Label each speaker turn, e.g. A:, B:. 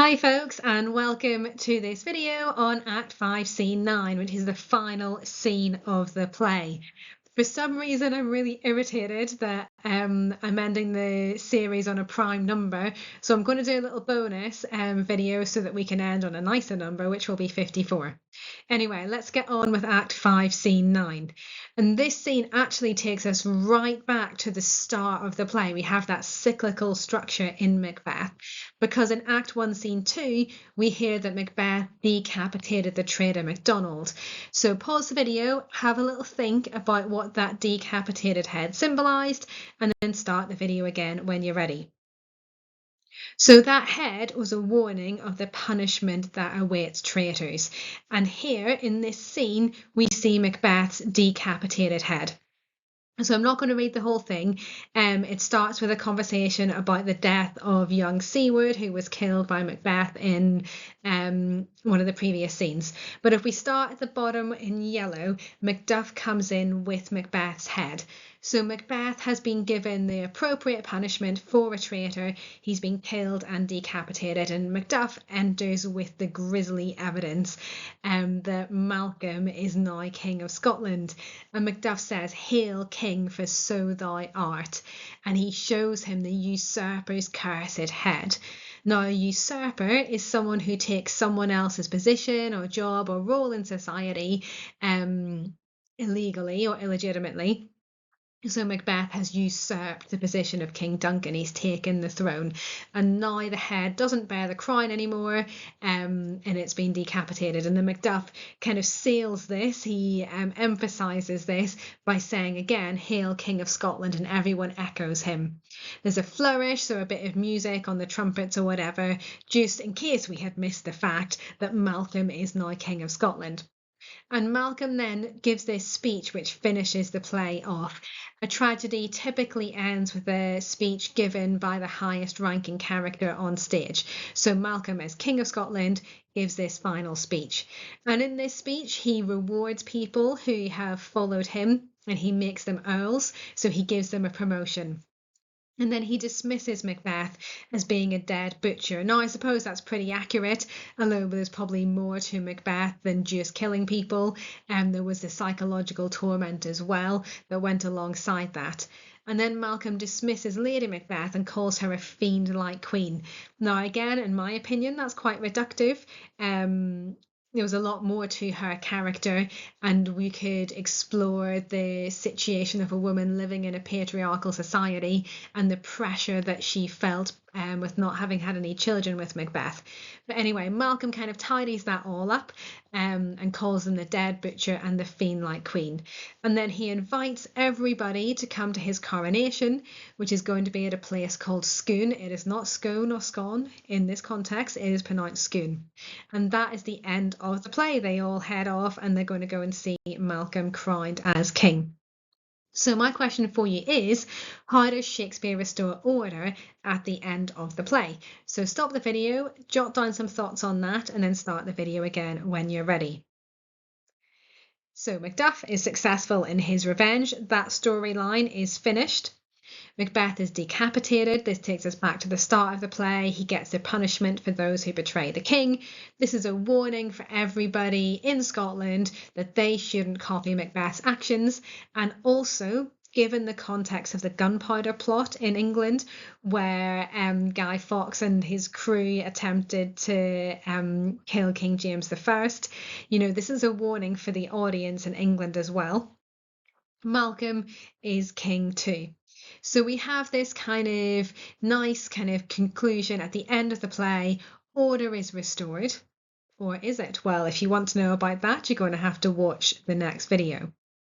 A: Hi folks, and welcome to this video on Act 5 Scene 9, which is the final scene of the play. For some reason I'm really irritated that I'm ending the series on a prime number, so I'm going to do a little bonus video so that we can end on a nicer number, which will be 54. Anyway, let's get on with Act 5 Scene 9. And this scene actually takes us right back to the start of the play. We have that cyclical structure in Macbeth, because in Act 1 Scene 2 we hear that Macbeth decapitated the traitor MacDonald. So pause the video, have a little think about what that decapitated head symbolised, and then start the video again when you're ready. So that head was a warning of the punishment that awaits traitors. And here in this scene, we see Macbeth's decapitated head. So I'm not going to read the whole thing. It starts with a conversation about the death of young Seward, who was killed by Macbeth in one of the previous scenes. But if we start at the bottom in yellow, Macduff comes in with Macbeth's head. So Macbeth has been given the appropriate punishment for a traitor. He's been killed and decapitated, and Macduff enters with the grisly evidence that Malcolm is now King of Scotland. And Macduff says, "Hail King, for so thou art." And he shows him the usurper's cursed head. Now, a usurper is someone who takes someone else's position or job or role in society illegally or illegitimately. So Macbeth has usurped the position of King Duncan. He's taken the throne, and now the head doesn't bear the crown anymore, and it's been decapitated. And then Macduff kind of seals this. He emphasises this by saying again, "Hail King of Scotland," and everyone echoes him. There's a flourish, so a bit of music on the trumpets or whatever, just in case we had missed the fact that Malcolm is now King of Scotland. And Malcolm then gives this speech which finishes the play off. A tragedy typically ends with a speech given by the highest ranking character on stage. So Malcolm, as King of Scotland, gives this final speech. And in this speech, he rewards people who have followed him, and he makes them earls, so he gives them a promotion. And then he dismisses Macbeth as being a dead butcher. Now, I suppose that's pretty accurate, although there's probably more to Macbeth than just killing people. There was the psychological torment as well that went alongside that. And then Malcolm dismisses Lady Macbeth and calls her a fiend-like queen. Now, again, in my opinion, that's quite reductive. There was a lot more to her character, and we could explore the situation of a woman living in a patriarchal society and the pressure that she felt with not having had any children with Macbeth. But anyway, Malcolm kind of tidies that all up and calls them the dead butcher and the fiend-like queen. And then he invites everybody to come to his coronation, which is going to be at a place called Scone. It is not Scone or Scone in this context, it is pronounced Scone. And that is the end of the play. They all head off and they're going to go and see Malcolm crowned as king. So my question for you is, how does Shakespeare restore order at the end of the play? So stop the video, jot down some thoughts on that, and then start the video again when you're ready. So Macduff is successful in his revenge. That storyline is finished. Macbeth is decapitated. This takes us back to the start of the play. He gets the punishment for those who betray the king. This is a warning for everybody in Scotland that they shouldn't copy Macbeth's actions. And also, given the context of the gunpowder plot in England, where Guy Fawkes and his crew attempted to kill King James I, this is a warning for the audience in England as well. Malcolm is king too. So we have this kind of nice kind of conclusion at the end of the play. Order is restored. Or is it? Well, if you want to know about that, you're going to have to watch the next video.